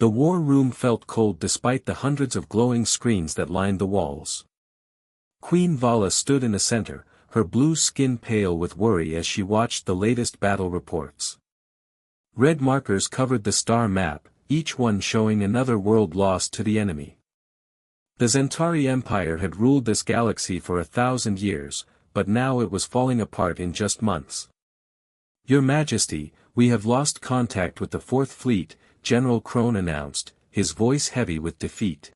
The war room felt cold despite the hundreds of glowing screens that lined the walls. Queen Vala stood in the center, her blue skin pale with worry as she watched the latest battle reports. Red markers covered the star map, each one showing another world lost to the enemy. The Zentari Empire had ruled this galaxy for 1,000 years, but now it was falling apart in just months. Your Majesty, we have lost contact with the Fourth Fleet, General Crone announced, his voice heavy with defeat.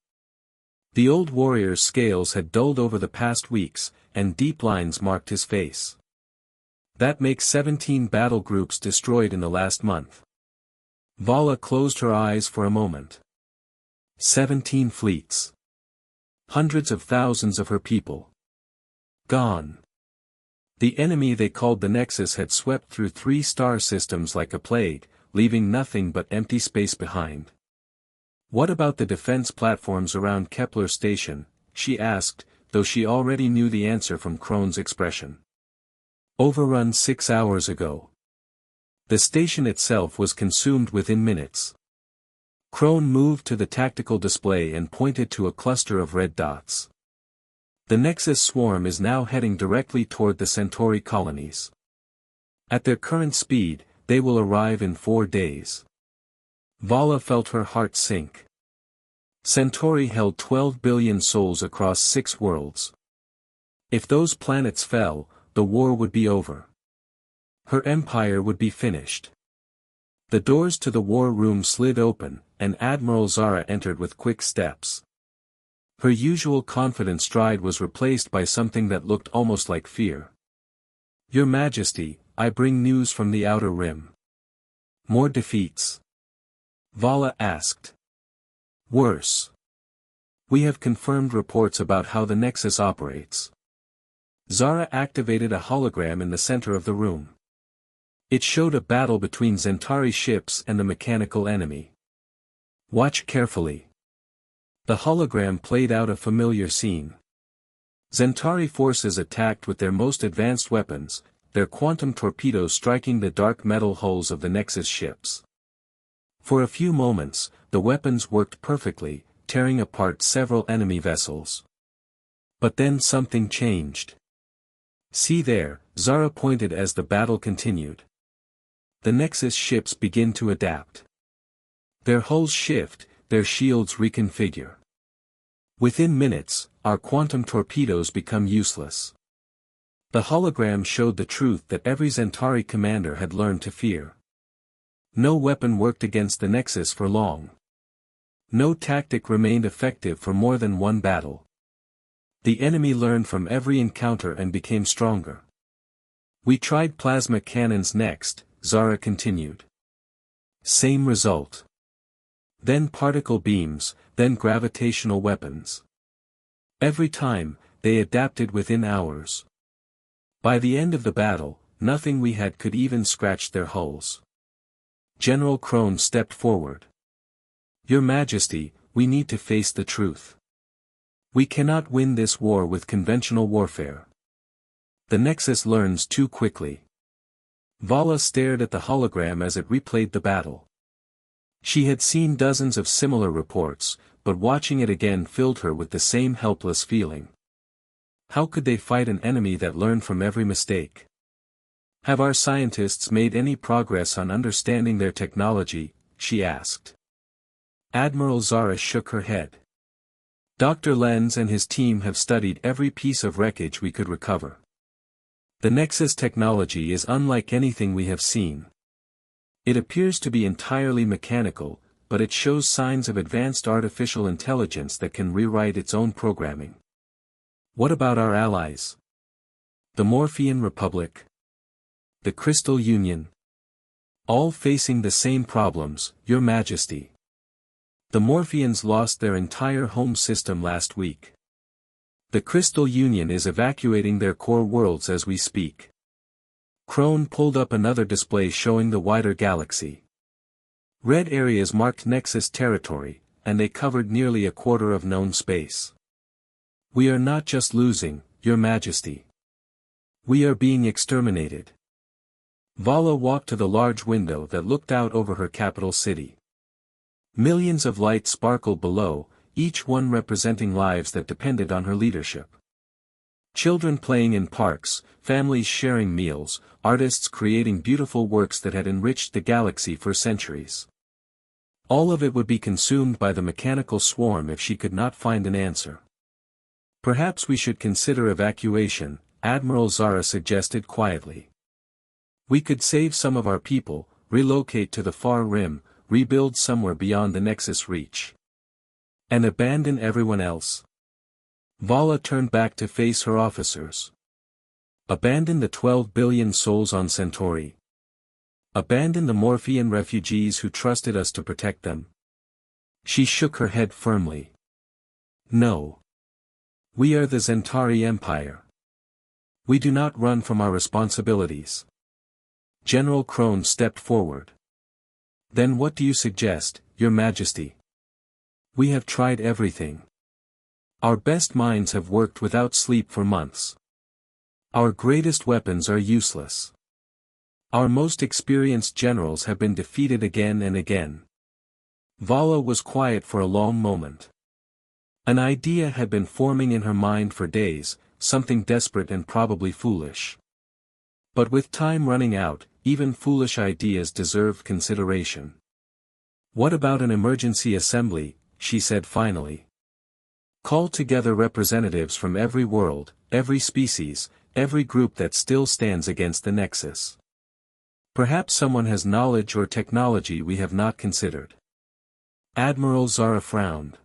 The old warrior's scales had dulled over the past weeks, and deep lines marked his face. That makes 17 battle groups destroyed in the last month. Vala closed her eyes for a moment. 17 fleets. Hundreds of thousands of her people. Gone. The enemy they called the Nexus had swept through 3 star systems like a plague, leaving nothing but empty space behind. What about the defense platforms around Kepler Station? She asked, though she already knew the answer from Crone's expression. Overrun 6 hours ago. The station itself was consumed within minutes. Crone moved to the tactical display and pointed to a cluster of red dots. The Nexus swarm is now heading directly toward the Centauri colonies. At their current speed, they will arrive in 4 days. Vala felt her heart sink. Centauri held 12 billion souls across 6 worlds. If those planets fell, the war would be over. Her empire would be finished. The doors to the war room slid open, and Admiral Zara entered with quick steps. Her usual confident stride was replaced by something that looked almost like fear. Your Majesty, I bring news from the Outer Rim. More defeats? Vala asked. Worse. We have confirmed reports about how the Nexus operates. Zara activated a hologram in the center of the room. It showed a battle between Zentari ships and the mechanical enemy. Watch carefully. The hologram played out a familiar scene. Zentari forces attacked with their most advanced weapons, their quantum torpedoes striking the dark metal hulls of the Nexus ships. For a few moments, the weapons worked perfectly, tearing apart several enemy vessels. But then something changed. See there, Zara pointed as the battle continued. The Nexus ships begin to adapt. Their hulls shift, their shields reconfigure. Within minutes, our quantum torpedoes become useless. The hologram showed the truth that every Zentari commander had learned to fear. No weapon worked against the Nexus for long. No tactic remained effective for more than one battle. The enemy learned from every encounter and became stronger. We tried plasma cannons next, Zara continued. Same result. Then particle beams, then gravitational weapons. Every time, they adapted within hours. By the end of the battle, nothing we had could even scratch their hulls. General Crone stepped forward. Your Majesty, we need to face the truth. We cannot win this war with conventional warfare. The Nexus learns too quickly. Vala stared at the hologram as it replayed the battle. She had seen dozens of similar reports, but watching it again filled her with the same helpless feeling. How could they fight an enemy that learned from every mistake? Have our scientists made any progress on understanding their technology? She asked. Admiral Zara shook her head. Dr. Lenz and his team have studied every piece of wreckage we could recover. The Nexus technology is unlike anything we have seen. It appears to be entirely mechanical, but it shows signs of advanced artificial intelligence that can rewrite its own programming. What about our allies? The Morphean Republic? The Crystal Union? All facing the same problems, Your Majesty. The Morpheans lost their entire home system last week. The Crystal Union is evacuating their core worlds as we speak. Crone pulled up another display showing the wider galaxy. Red areas marked Nexus territory, and they covered nearly a quarter of known space. We are not just losing, Your Majesty. We are being exterminated. Vala walked to the large window that looked out over her capital city. Millions of lights sparkled below, each one representing lives that depended on her leadership. Children playing in parks, families sharing meals, artists creating beautiful works that had enriched the galaxy for centuries. All of it would be consumed by the mechanical swarm if she could not find an answer. Perhaps we should consider evacuation, Admiral Zara suggested quietly. We could save some of our people, relocate to the far rim, rebuild somewhere beyond the Nexus reach. And abandon everyone else? Vala turned back to face her officers. Abandon the 12 billion souls on Centauri. Abandon the Morphean refugees who trusted us to protect them. She shook her head firmly. No. We are the Centauri Empire. We do not run from our responsibilities. General Crone stepped forward. Then what do you suggest, Your Majesty? We have tried everything. Our best minds have worked without sleep for months. Our greatest weapons are useless. Our most experienced generals have been defeated again and again. Vala was quiet for a long moment. An idea had been forming in her mind for days, something desperate and probably foolish. But with time running out, even foolish ideas deserved consideration. What about an emergency assembly, she said finally. Call together representatives from every world, every species, every group that still stands against the Nexus. Perhaps someone has knowledge or technology we have not considered. Admiral Zara frowned.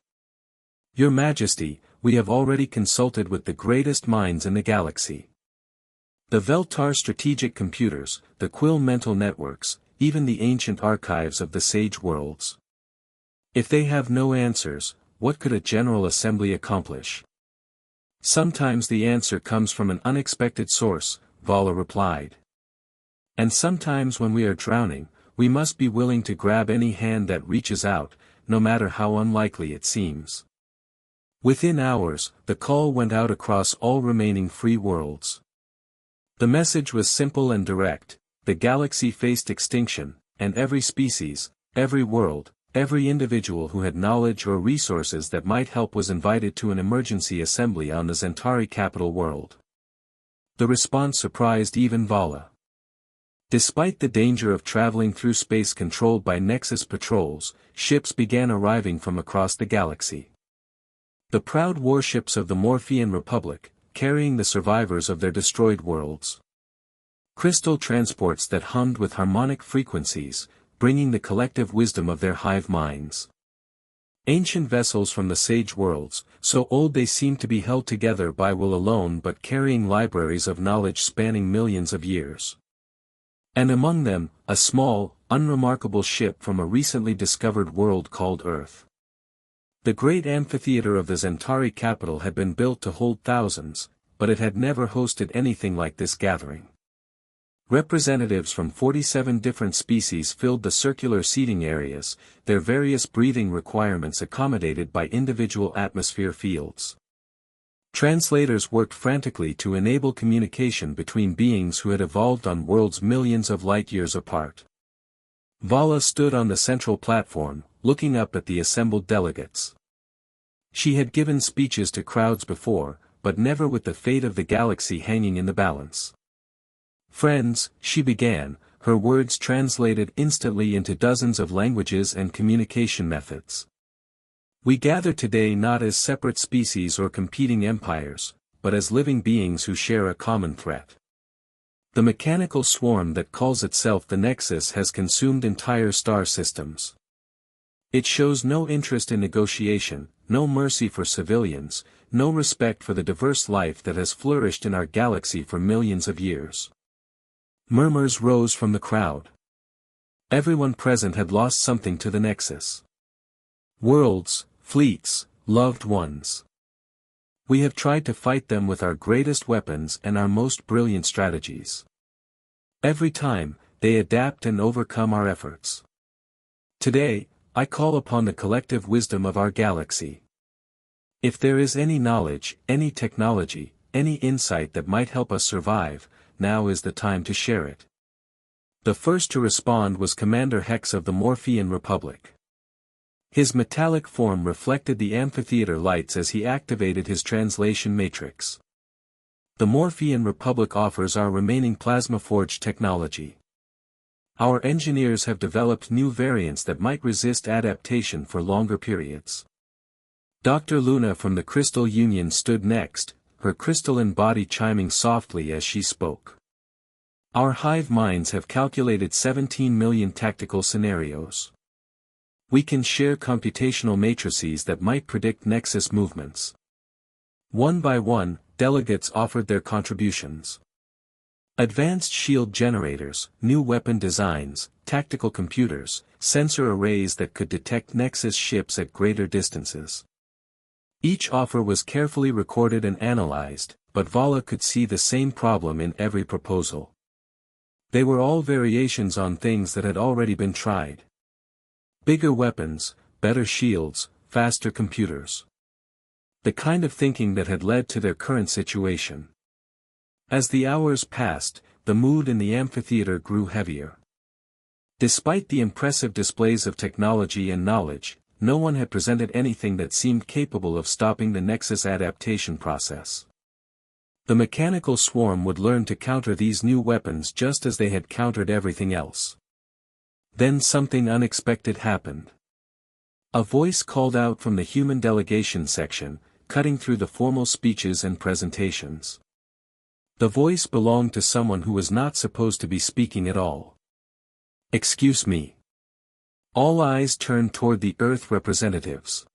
Your Majesty, we have already consulted with the greatest minds in the galaxy. The Veltar strategic computers, the Quill mental networks, even the ancient archives of the Sage worlds. If they have no answers, what could a General Assembly accomplish? Sometimes the answer comes from an unexpected source, Vala replied. And sometimes when we are drowning, we must be willing to grab any hand that reaches out, no matter how unlikely it seems. Within hours, the call went out across all remaining free worlds. The message was simple and direct: the galaxy faced extinction, and every species, every world, every individual who had knowledge or resources that might help was invited to an emergency assembly on the Centauri capital world. The response surprised even Vala. Despite the danger of traveling through space controlled by Nexus patrols, ships began arriving from across the galaxy. The proud warships of the Morphean Republic, carrying the survivors of their destroyed worlds. Crystal transports that hummed with harmonic frequencies, bringing the collective wisdom of their hive minds. Ancient vessels from the Sage worlds, so old they seemed to be held together by will alone but carrying libraries of knowledge spanning millions of years. And among them, a small, unremarkable ship from a recently discovered world called Earth. The great amphitheater of the Centauri capital had been built to hold thousands, but it had never hosted anything like this gathering. Representatives from 47 different species filled the circular seating areas, their various breathing requirements accommodated by individual atmosphere fields. Translators worked frantically to enable communication between beings who had evolved on worlds millions of light-years apart. Vala stood on the central platform, looking up at the assembled delegates. She had given speeches to crowds before, but never with the fate of the galaxy hanging in the balance. Friends, she began, her words translated instantly into dozens of languages and communication methods. We gather today not as separate species or competing empires, but as living beings who share a common threat. The mechanical swarm that calls itself the Nexus has consumed entire star systems. It shows no interest in negotiation, no mercy for civilians, no respect for the diverse life that has flourished in our galaxy for millions of years. Murmurs rose from the crowd. Everyone present had lost something to the Nexus. Worlds, fleets, loved ones. We have tried to fight them with our greatest weapons and our most brilliant strategies. Every time, they adapt and overcome our efforts. Today, I call upon the collective wisdom of our galaxy. If there is any knowledge, any technology, any insight that might help us survive, now is the time to share it. The first to respond was Commander Hex of the Morphean Republic. His metallic form reflected the amphitheater lights as he activated his translation matrix. The Morphean Republic offers our remaining plasma-forged technology. Our engineers have developed new variants that might resist adaptation for longer periods. Dr. Luna from the Crystal Union stood next, her crystalline body chiming softly as she spoke. Our hive minds have calculated 17 million tactical scenarios. We can share computational matrices that might predict Nexus movements. One by one, delegates offered their contributions. Advanced shield generators, new weapon designs, tactical computers, sensor arrays that could detect Nexus ships at greater distances. Each offer was carefully recorded and analyzed, but Vala could see the same problem in every proposal. They were all variations on things that had already been tried. Bigger weapons, better shields, faster computers. The kind of thinking that had led to their current situation. As the hours passed, the mood in the amphitheater grew heavier. Despite the impressive displays of technology and knowledge, no one had presented anything that seemed capable of stopping the Nexus adaptation process. The mechanical swarm would learn to counter these new weapons just as they had countered everything else. Then something unexpected happened. A voice called out from the human delegation section, cutting through the formal speeches and presentations. The voice belonged to someone who was not supposed to be speaking at all. "Excuse me." All eyes turned toward the Earth representatives.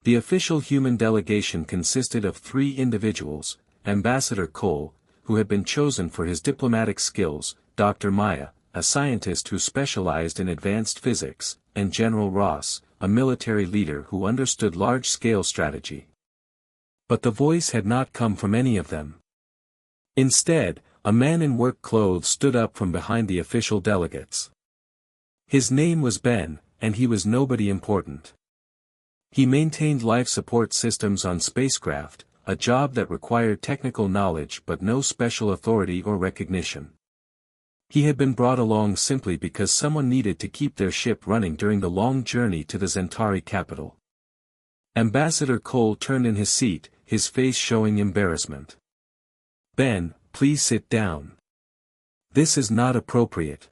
The official human delegation consisted of 3 individuals: Ambassador Cole, who had been chosen for his diplomatic skills, Dr. Maya, a scientist who specialized in advanced physics, and General Ross, a military leader who understood large-scale strategy. But the voice had not come from any of them. Instead, a man in work clothes stood up from behind the official delegates. His name was Ben, and he was nobody important. He maintained life support systems on spacecraft, a job that required technical knowledge but no special authority or recognition. He had been brought along simply because someone needed to keep their ship running during the long journey to the Zentari capital. Ambassador Cole turned in his seat, his face showing embarrassment. "Ben, please sit down. This is not appropriate."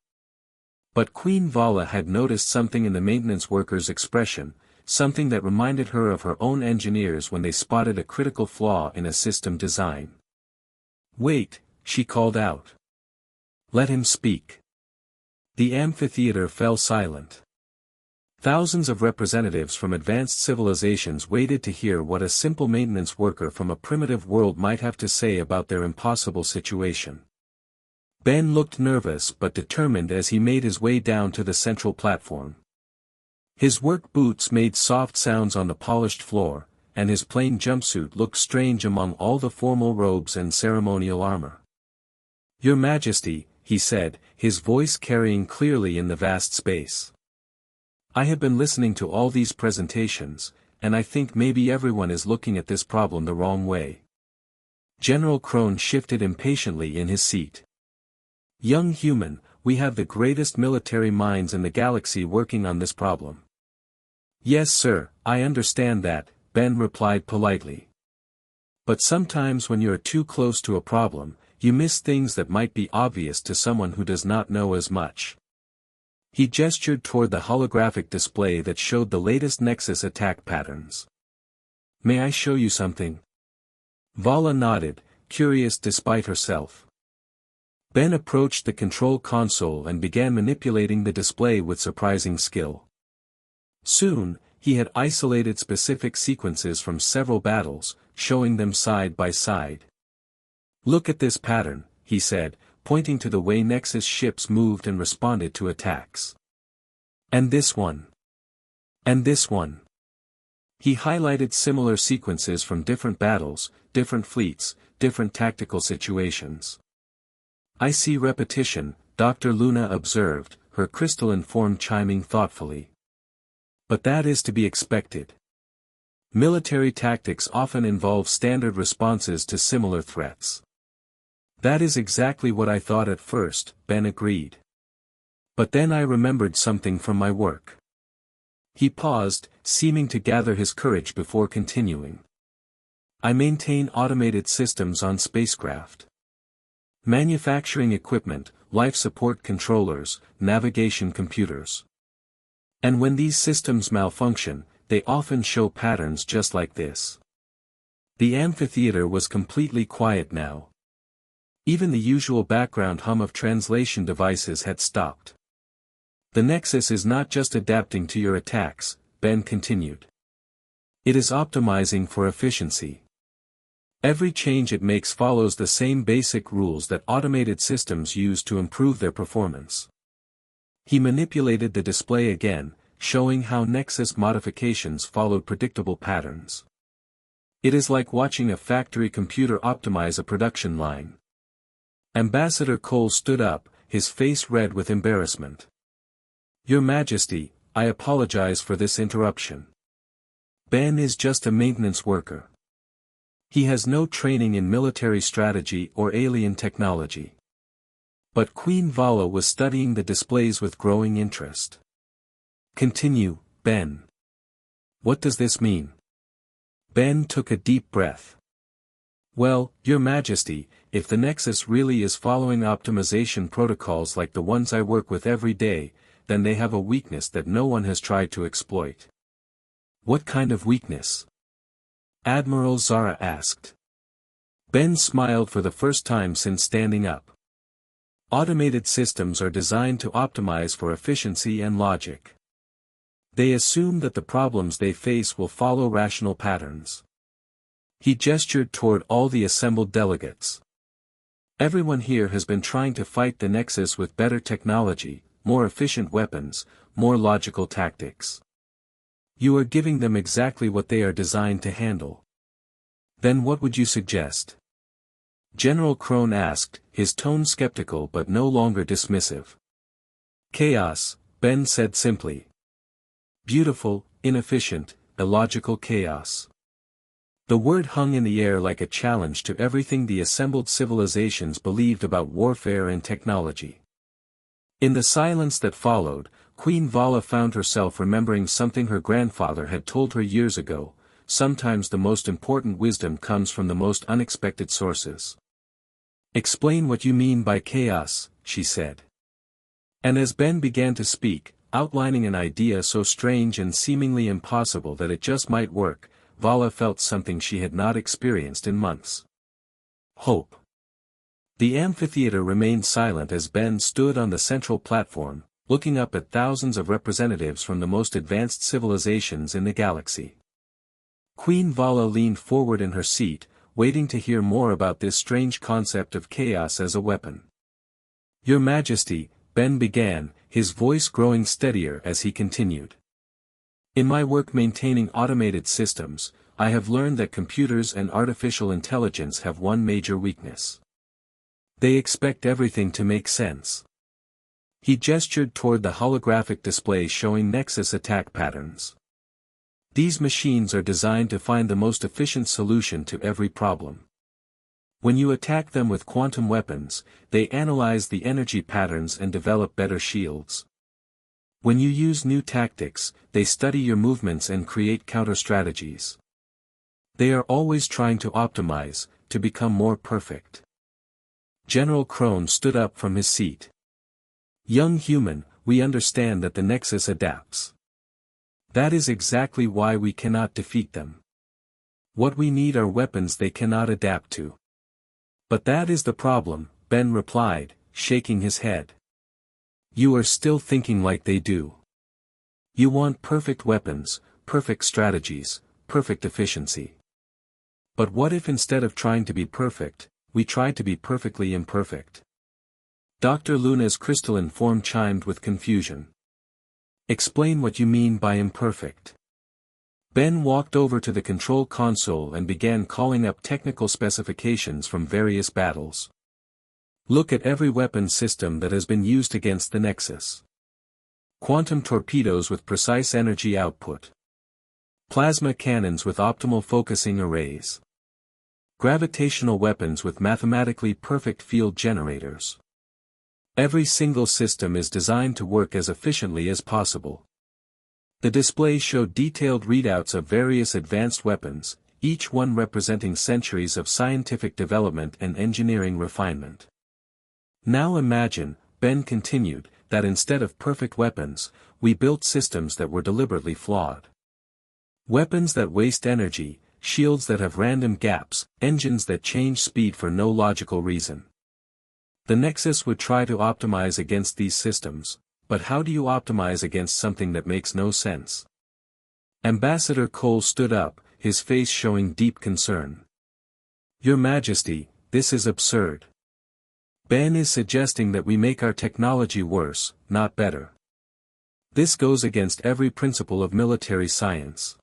But Queen Vala had noticed something in the maintenance worker's expression, something that reminded her of her own engineers when they spotted a critical flaw in a system design. "Wait," she called out. "Let him speak." The amphitheater fell silent. Thousands of representatives from advanced civilizations waited to hear what a simple maintenance worker from a primitive world might have to say about their impossible situation. Ben looked nervous but determined as he made his way down to the central platform. His work boots made soft sounds on the polished floor, and his plain jumpsuit looked strange among all the formal robes and ceremonial armor. "Your Majesty," he said, his voice carrying clearly in the vast space. "I have been listening to all these presentations, and I think maybe everyone is looking at this problem the wrong way." General Crone shifted impatiently in his seat. "Young human, we have the greatest military minds in the galaxy working on this problem." "Yes sir, I understand that," Ben replied politely. "But sometimes when you are too close to a problem, you miss things that might be obvious to someone who does not know as much." He gestured toward the holographic display that showed the latest Nexus attack patterns. "May I show you something?" Vala nodded, curious despite herself. Ben approached the control console and began manipulating the display with surprising skill. Soon, he had isolated specific sequences from several battles, showing them side by side. "Look at this pattern," he said, pointing to the way Nexus ships moved and responded to attacks. "And this one. And this one." He highlighted similar sequences from different battles, different fleets, different tactical situations. "I see repetition," Dr. Luna observed, her crystalline form chiming thoughtfully. "But that is to be expected. Military tactics often involve standard responses to similar threats." "That is exactly what I thought at first," Ben agreed. "But then I remembered something from my work. He paused, seeming to gather his courage before continuing. I maintain automated systems on spacecraft. Manufacturing equipment, life support controllers, navigation computers. And when these systems malfunction, they often show patterns just like this. The amphitheater was completely quiet now. Even the usual background hum of translation devices had stopped. The Nexus is not just adapting to your attacks, Ben continued. It is optimizing for efficiency. Every change it makes follows the same basic rules that automated systems use to improve their performance. He manipulated the display again, showing how Nexus modifications followed predictable patterns. It is like watching a factory computer optimize a production line. Ambassador Cole stood up, his face red with embarrassment. Your Majesty, I apologize for this interruption. Ben is just a maintenance worker. He has no training in military strategy or alien technology. But Queen Vala was studying the displays with growing interest. Continue, Ben. What does this mean? Ben took a deep breath. Well, Your Majesty, if the Nexus really is following optimization protocols like the ones I work with every day, then they have a weakness that no one has tried to exploit. What kind of weakness? Admiral Zara asked. Ben smiled for the first time since standing up. Automated systems are designed to optimize for efficiency and logic. They assume that the problems they face will follow rational patterns. He gestured toward all the assembled delegates. Everyone here has been trying to fight the Nexus with better technology, more efficient weapons, more logical tactics. You are giving them exactly what they are designed to handle. Then what would you suggest? General Crone asked, his tone skeptical but no longer dismissive. Chaos, Ben said simply. Beautiful, inefficient, illogical chaos. The word hung in the air like a challenge to everything the assembled civilizations believed about warfare and technology. In the silence that followed, Queen Vala found herself remembering something her grandfather had told her years ago. Sometimes the most important wisdom comes from the most unexpected sources. Explain what you mean by chaos, she said. And as Ben began to speak, outlining an idea so strange and seemingly impossible that it just might work, Vala felt something she had not experienced in months. Hope. The amphitheater remained silent as Ben stood on the central platform, looking up at thousands of representatives from the most advanced civilizations in the galaxy. Queen Vala leaned forward in her seat, waiting to hear more about this strange concept of chaos as a weapon. Your Majesty, Ben began, his voice growing steadier as he continued. In my work maintaining automated systems, I have learned that computers and artificial intelligence have one major weakness. They expect everything to make sense. He gestured toward the holographic display showing Nexus attack patterns. These machines are designed to find the most efficient solution to every problem. When you attack them with quantum weapons, they analyze the energy patterns and develop better shields. When you use new tactics, they study your movements and create counter-strategies. They are always trying to optimize, to become more perfect. General Crone stood up from his seat. Young human, we understand that the Nexus adapts. That is exactly why we cannot defeat them. What we need are weapons they cannot adapt to. But that is the problem, Ben replied, shaking his head. You are still thinking like they do. You want perfect weapons, perfect strategies, perfect efficiency. But what if instead of trying to be perfect, we try to be perfectly imperfect? Dr. Luna's crystalline form chimed with confusion. Explain what you mean by imperfect. Ben walked over to the control console and began calling up technical specifications from various battles. Look at every weapon system that has been used against the Nexus. Quantum torpedoes with precise energy output. Plasma cannons with optimal focusing arrays. Gravitational weapons with mathematically perfect field generators. Every single system is designed to work as efficiently as possible. The display showed detailed readouts of various advanced weapons, each one representing centuries of scientific development and engineering refinement. Now imagine, Ben continued, that instead of perfect weapons, we built systems that were deliberately flawed. Weapons that waste energy, shields that have random gaps, engines that change speed for no logical reason. The Nexus would try to optimize against these systems, but how do you optimize against something that makes no sense? Ambassador Cole stood up, his face showing deep concern. Your Majesty, this is absurd. Ben is suggesting that we make our technology worse, not better. This goes against every principle of military science.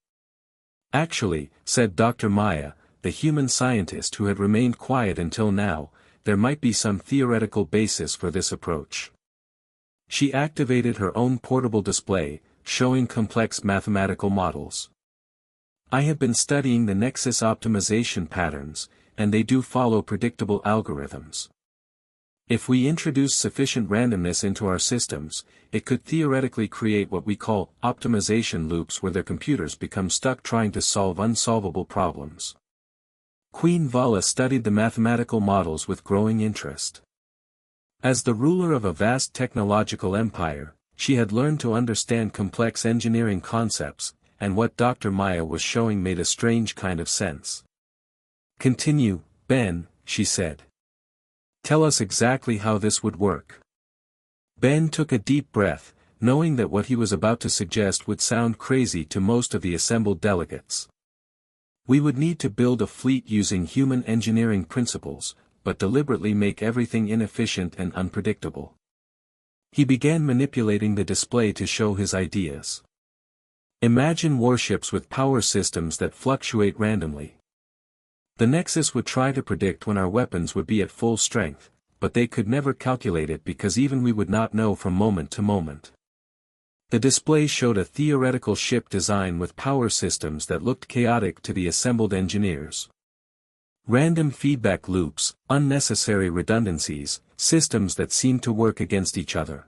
Actually, said Dr. Maya, the human scientist who had remained quiet until now, there might be some theoretical basis for this approach. She activated her own portable display, showing complex mathematical models. I have been studying the Nexus optimization patterns, and they do follow predictable algorithms. If we introduce sufficient randomness into our systems, it could theoretically create what we call optimization loops where their computers become stuck trying to solve unsolvable problems. Queen Vala studied the mathematical models with growing interest. As the ruler of a vast technological empire, she had learned to understand complex engineering concepts, and what Dr. Maya was showing made a strange kind of sense. Continue, Ben, she said. Tell us exactly how this would work. Ben took a deep breath, knowing that what he was about to suggest would sound crazy to most of the assembled delegates. We would need to build a fleet using human engineering principles, but deliberately make everything inefficient and unpredictable. He began manipulating the display to show his ideas. Imagine warships with power systems that fluctuate randomly. The Nexus would try to predict when our weapons would be at full strength, but they could never calculate it because even we would not know from moment to moment. The display showed a theoretical ship design with power systems that looked chaotic to the assembled engineers. Random feedback loops, unnecessary redundancies, systems that seemed to work against each other.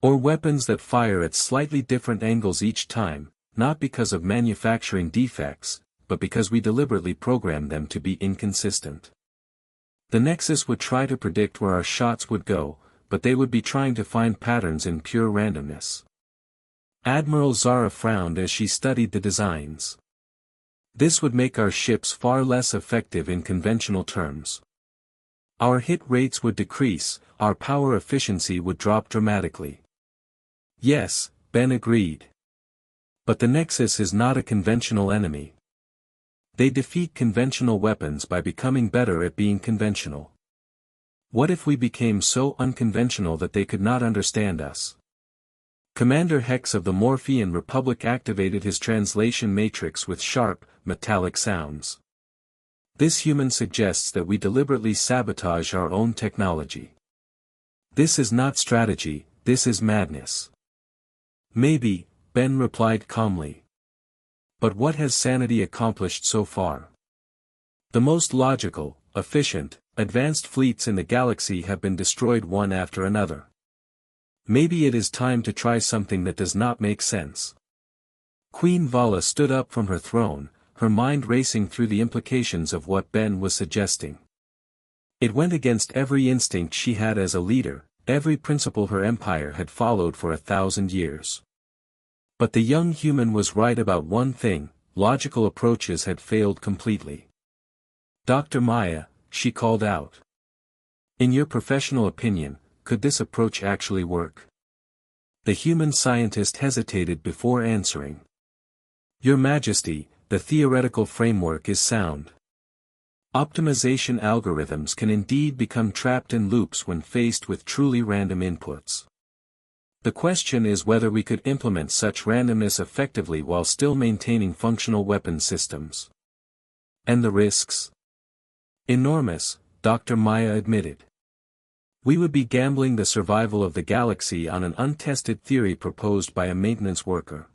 Or weapons that fire at slightly different angles each time, not because of manufacturing defects, but because we deliberately programmed them to be inconsistent. The Nexus would try to predict where our shots would go, but they would be trying to find patterns in pure randomness. Admiral Zara frowned as she studied the designs. This would make our ships far less effective in conventional terms. Our hit rates would decrease, our power efficiency would drop dramatically. Yes, Ben agreed. But the Nexus is not a conventional enemy. They defeat conventional weapons by becoming better at being conventional. What if we became so unconventional that they could not understand us? Commander Hex of the Morphean Republic activated his translation matrix with sharp, metallic sounds. This human suggests that we deliberately sabotage our own technology. This is not strategy, this is madness. Maybe, Ben replied calmly. But what has sanity accomplished so far? The most logical, efficient, advanced fleets in the galaxy have been destroyed one after another. Maybe it is time to try something that does not make sense. Queen Vala stood up from her throne, her mind racing through the implications of what Ben was suggesting. It went against every instinct she had as a leader, every principle her empire had followed for 1,000 years. But the young human was right about one thing: logical approaches had failed completely. Dr. Maya, she called out. In your professional opinion, could this approach actually work? The human scientist hesitated before answering. Your Majesty, the theoretical framework is sound. Optimization algorithms can indeed become trapped in loops when faced with truly random inputs. The question is whether we could implement such randomness effectively while still maintaining functional weapon systems. And the risks? Enormous, Dr. Maya admitted. We would be gambling the survival of the galaxy on an untested theory proposed by a maintenance worker.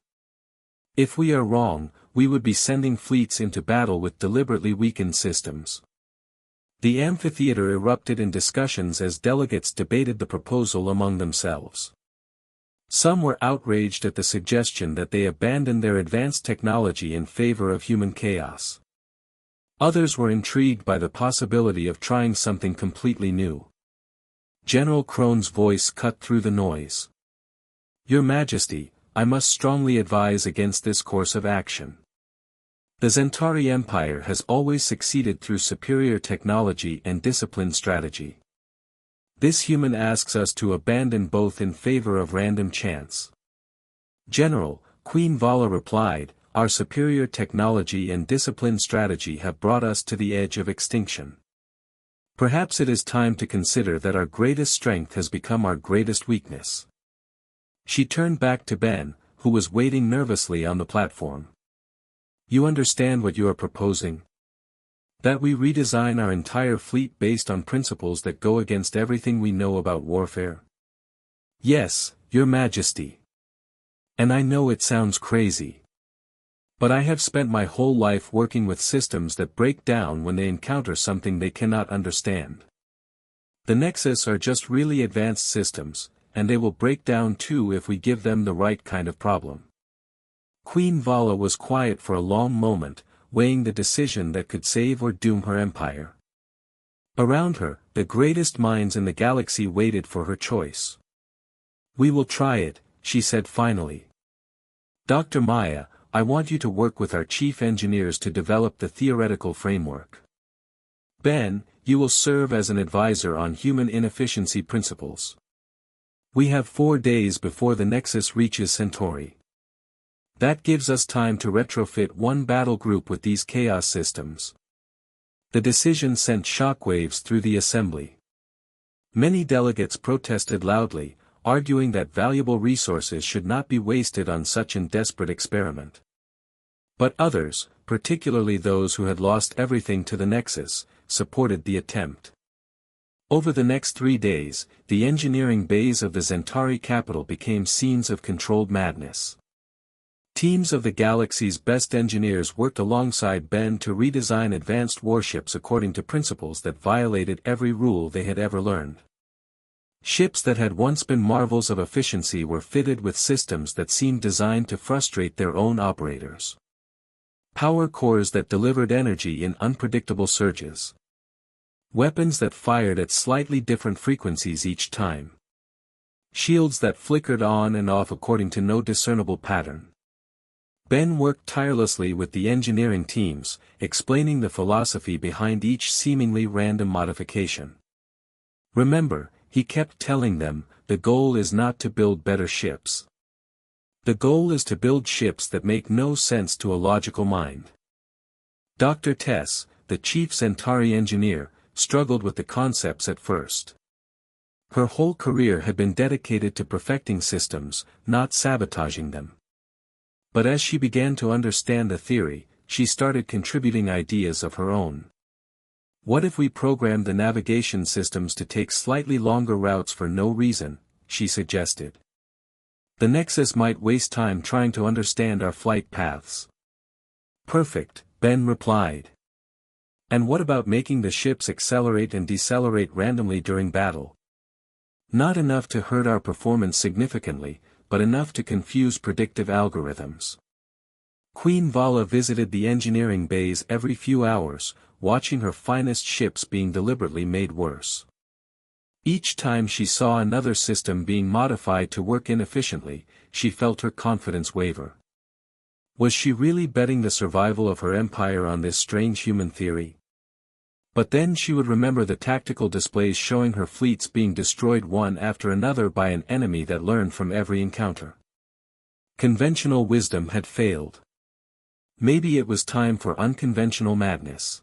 If we are wrong, we would be sending fleets into battle with deliberately weakened systems. The amphitheater erupted in discussions as delegates debated the proposal among themselves. Some were outraged at the suggestion that they abandon their advanced technology in favor of human chaos. Others were intrigued by the possibility of trying something completely new. General Krone's voice cut through the noise. "Your Majesty, I must strongly advise against this course of action. The Centauri Empire has always succeeded through superior technology and disciplined strategy. This human asks us to abandon both in favor of random chance." "General," Queen Vala replied, "our superior technology and disciplined strategy have brought us to the edge of extinction. Perhaps it is time to consider that our greatest strength has become our greatest weakness." She turned back to Ben, who was waiting nervously on the platform. "You understand what you are proposing? That we redesign our entire fleet based on principles that go against everything we know about warfare?" "Yes, Your Majesty. And I know it sounds crazy. But I have spent my whole life working with systems that break down when they encounter something they cannot understand. The Nexus are just really advanced systems, and they will break down too if we give them the right kind of problem." Queen Vala was quiet for a long moment, weighing the decision that could save or doom her empire. Around her, the greatest minds in the galaxy waited for her choice. "We will try it," she said finally. "Dr. Maya, I want you to work with our chief engineers to develop the theoretical framework. Ben, you will serve as an advisor on human inefficiency principles. We have 4 days before the Nexus reaches Centauri. That gives us time to retrofit one battle group with these chaos systems." The decision sent shockwaves through the assembly. Many delegates protested loudly, arguing that valuable resources should not be wasted on such a desperate experiment. But others, particularly those who had lost everything to the Nexus, supported the attempt. Over the next 3 days, the engineering bays of the Centauri capital became scenes of controlled madness. Teams of the galaxy's best engineers worked alongside Ben to redesign advanced warships according to principles that violated every rule they had ever learned. Ships that had once been marvels of efficiency were fitted with systems that seemed designed to frustrate their own operators. Power cores that delivered energy in unpredictable surges. Weapons that fired at slightly different frequencies each time. Shields that flickered on and off according to no discernible pattern. Ben worked tirelessly with the engineering teams, explaining the philosophy behind each seemingly random modification. "Remember," he kept telling them, "the goal is not to build better ships. The goal is to build ships that make no sense to a logical mind." Dr. Tess, the chief Centauri engineer, struggled with the concepts at first. Her whole career had been dedicated to perfecting systems, not sabotaging them. But as she began to understand the theory, she started contributing ideas of her own. "What if we programmed the navigation systems to take slightly longer routes for no reason?" she suggested. "The Nexus might waste time trying to understand our flight paths." "Perfect," Ben replied. "And what about making the ships accelerate and decelerate randomly during battle? Not enough to hurt our performance significantly, but enough to confuse predictive algorithms." Queen Vala visited the engineering bays every few hours, watching her finest ships being deliberately made worse. Each time she saw another system being modified to work inefficiently, she felt her confidence waver. Was she really betting the survival of her empire on this strange human theory? But then she would remember the tactical displays showing her fleets being destroyed one after another by an enemy that learned from every encounter. Conventional wisdom had failed. Maybe it was time for unconventional madness.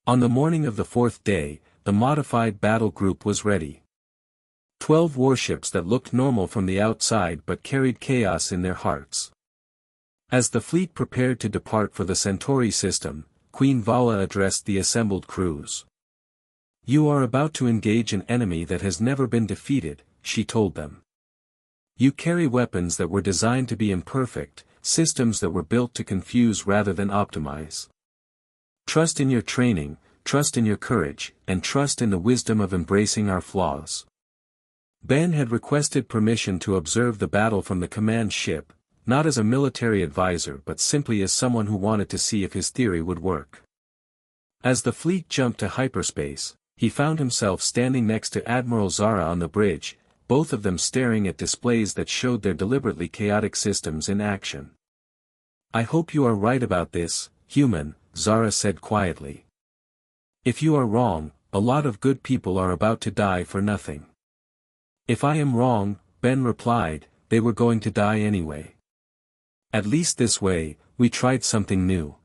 On the morning of the 4th day, the modified battle group was ready. 12 warships that looked normal from the outside but carried chaos in their hearts. As the fleet prepared to depart for the Centauri system, Queen Vala addressed the assembled crews. "You are about to engage an enemy that has never been defeated," she told them. "You carry weapons that were designed to be imperfect, systems that were built to confuse rather than optimize. Trust in your training, trust in your courage, and trust in the wisdom of embracing our flaws. Ben had requested permission to observe the battle from the command ship, not as a military advisor but simply as someone who wanted to see if his theory would work. As the fleet jumped to hyperspace, he found himself standing next to Admiral Zara on the bridge, both of them staring at displays that showed their deliberately chaotic systems in action. "I hope you are right about this, human," Zara said quietly. "If you are wrong, a lot of good people are about to die for nothing." "If I am wrong," Ben replied, "they were going to die anyway. At least this way, we tried something new."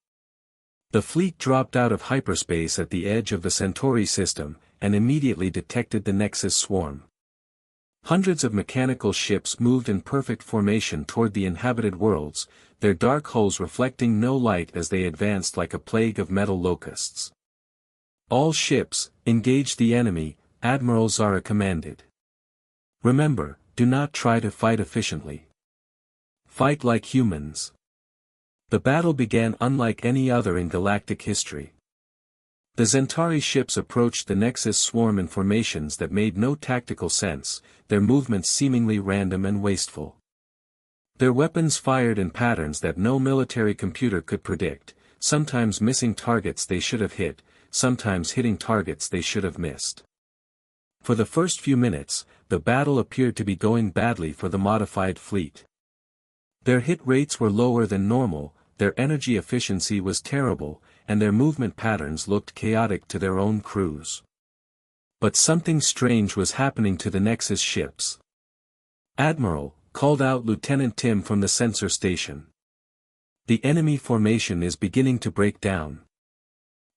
The fleet dropped out of hyperspace at the edge of the Centauri system, and immediately detected the Nexus swarm. Hundreds of mechanical ships moved in perfect formation toward the inhabited worlds, their dark hulls reflecting no light as they advanced like a plague of metal locusts. "All ships, engage the enemy," Admiral Zara commanded. "Remember, do not try to fight efficiently. Fight like humans." The battle began unlike any other in galactic history. The Centauri ships approached the Nexus swarm in formations that made no tactical sense, their movements seemingly random and wasteful. Their weapons fired in patterns that no military computer could predict, sometimes missing targets they should have hit, sometimes hitting targets they should have missed. For the first few minutes, the battle appeared to be going badly for the modified fleet. Their hit rates were lower than normal, their energy efficiency was terrible, and their movement patterns looked chaotic to their own crews. But something strange was happening to the Nexus ships. "Admiral," called out Lieutenant Tim from the sensor station. "The enemy formation is beginning to break down.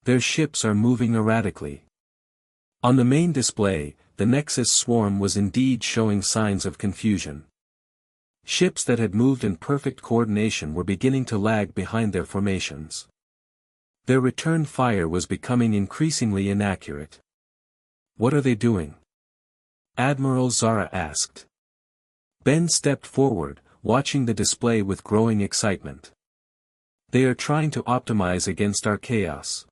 Their ships are moving erratically." On the main display, the Nexus swarm was indeed showing signs of confusion. Ships that had moved in perfect coordination were beginning to lag behind their formations. Their return fire was becoming increasingly inaccurate. "What are they doing?" Admiral Zara asked. Ben stepped forward, watching the display with growing excitement. "They are trying to optimize against our chaos.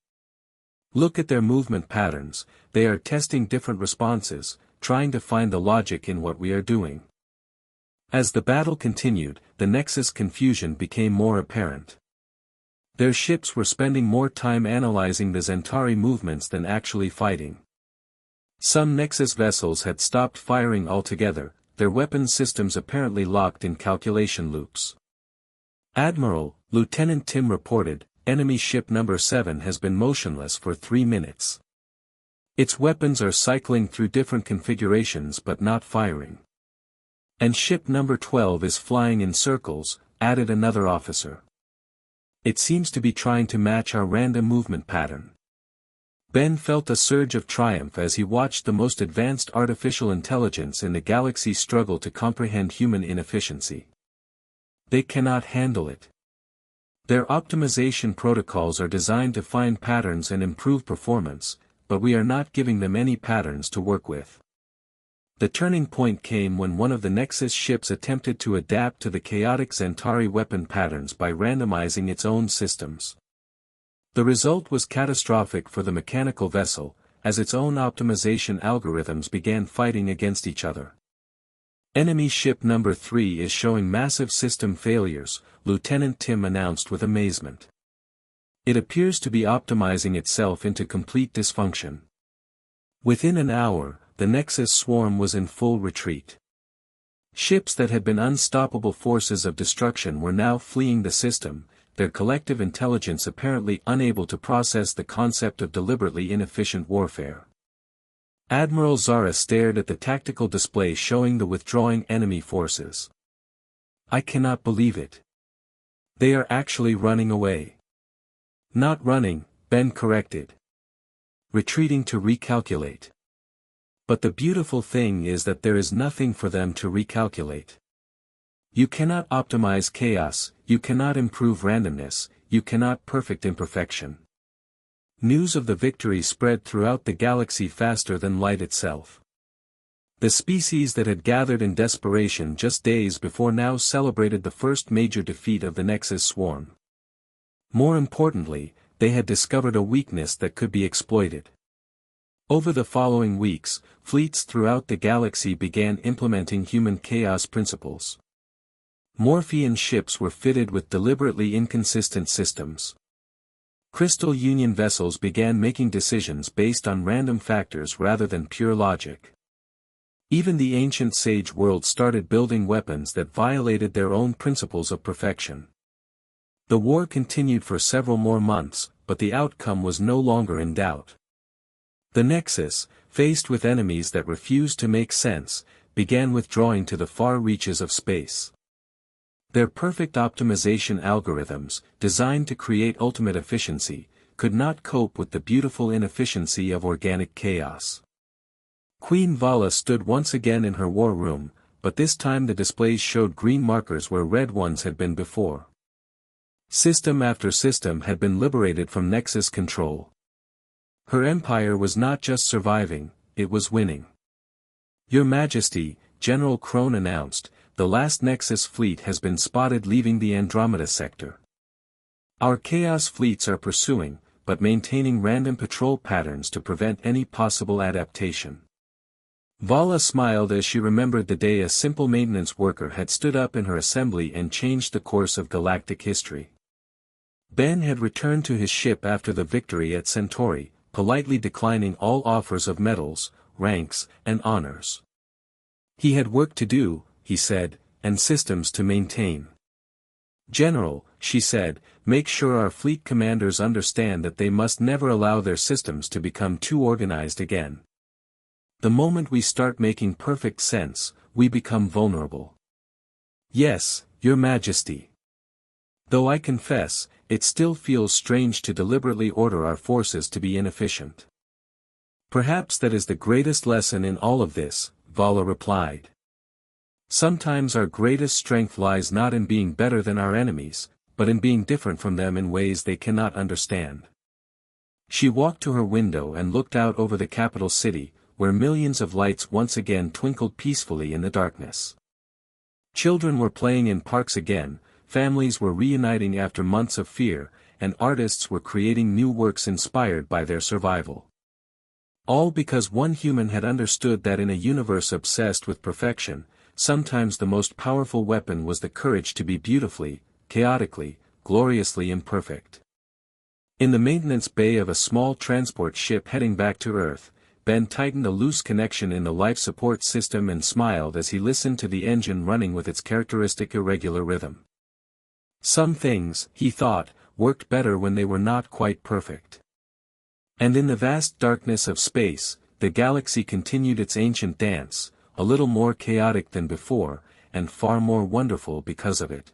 Look at their movement patterns, they are testing different responses, trying to find the logic in what we are doing." As the battle continued, the Nexus confusion became more apparent. Their ships were spending more time analyzing the Centauri movements than actually fighting. Some Nexus vessels had stopped firing altogether, their weapon systems apparently locked in calculation loops. "Admiral," Lieutenant Tim reported, "enemy ship number 7 has been motionless for 3 minutes. Its weapons are cycling through different configurations but not firing. And ship number 12 is flying in circles," added another officer. "It seems to be trying to match our random movement pattern." Ben felt a surge of triumph as he watched the most advanced artificial intelligence in the galaxy struggle to comprehend human inefficiency. They cannot handle it. Their optimization protocols are designed to find patterns and improve performance, but we are not giving them any patterns to work with. The turning point came when one of the Nexus ships attempted to adapt to the chaotic Centauri weapon patterns by randomizing its own systems. The result was catastrophic for the mechanical vessel, as its own optimization algorithms began fighting against each other. "Enemy ship number 3 is showing massive system failures," Lieutenant Tim announced with amazement. "It appears to be optimizing itself into complete dysfunction." Within an hour, the Nexus swarm was in full retreat. Ships that had been unstoppable forces of destruction were now fleeing the system, their collective intelligence apparently unable to process the concept of deliberately inefficient warfare. Admiral Zara stared at the tactical display showing the withdrawing enemy forces. "I cannot believe it. They are actually running away." "Not running," Ben corrected. "Retreating to recalculate. But the beautiful thing is that there is nothing for them to recalculate. You cannot optimize chaos, you cannot improve randomness, you cannot perfect imperfection." News of the victory spread throughout the galaxy faster than light itself. The species that had gathered in desperation just days before now celebrated the first major defeat of the Nexus swarm. More importantly, they had discovered a weakness that could be exploited. Over the following weeks, fleets throughout the galaxy began implementing human chaos principles. Morphean ships were fitted with deliberately inconsistent systems. Crystal Union vessels began making decisions based on random factors rather than pure logic. Even the ancient sage world started building weapons that violated their own principles of perfection. The war continued for several more months, but the outcome was no longer in doubt. The Nexus, faced with enemies that refused to make sense, began withdrawing to the far reaches of space. Their perfect optimization algorithms, designed to create ultimate efficiency, could not cope with the beautiful inefficiency of organic chaos. Queen Vala stood once again in her war room, but this time the displays showed green markers where red ones had been before. System after system had been liberated from Nexus control. Her empire was not just surviving, it was winning. Your Majesty, General Crone announced, the last Nexus fleet has been spotted leaving the Andromeda sector. Our Chaos fleets are pursuing, but maintaining random patrol patterns to prevent any possible adaptation. Vala smiled as she remembered the day a simple maintenance worker had stood up in her assembly and changed the course of galactic history. Ben had returned to his ship after the victory at Centauri, politely declining all offers of medals, ranks, and honors. He had work to do, he said, and systems to maintain. General, she said, make sure our fleet commanders understand that they must never allow their systems to become too organized again. The moment we start making perfect sense, we become vulnerable. Yes, Your Majesty. Though I confess, it still feels strange to deliberately order our forces to be inefficient. Perhaps that is the greatest lesson in all of this, Vala replied. Sometimes our greatest strength lies not in being better than our enemies, but in being different from them in ways they cannot understand. She walked to her window and looked out over the capital city, where millions of lights once again twinkled peacefully in the darkness. Children were playing in parks again, families were reuniting after months of fear, and artists were creating new works inspired by their survival. All because one human had understood that in a universe obsessed with perfection, sometimes the most powerful weapon was the courage to be beautifully, chaotically, gloriously imperfect. In the maintenance bay of a small transport ship heading back to Earth, Ben tightened a loose connection in the life support system and smiled as he listened to the engine running with its characteristic irregular rhythm. Some things, he thought, worked better when they were not quite perfect. And in the vast darkness of space, the galaxy continued its ancient dance, a little more chaotic than before, and far more wonderful because of it.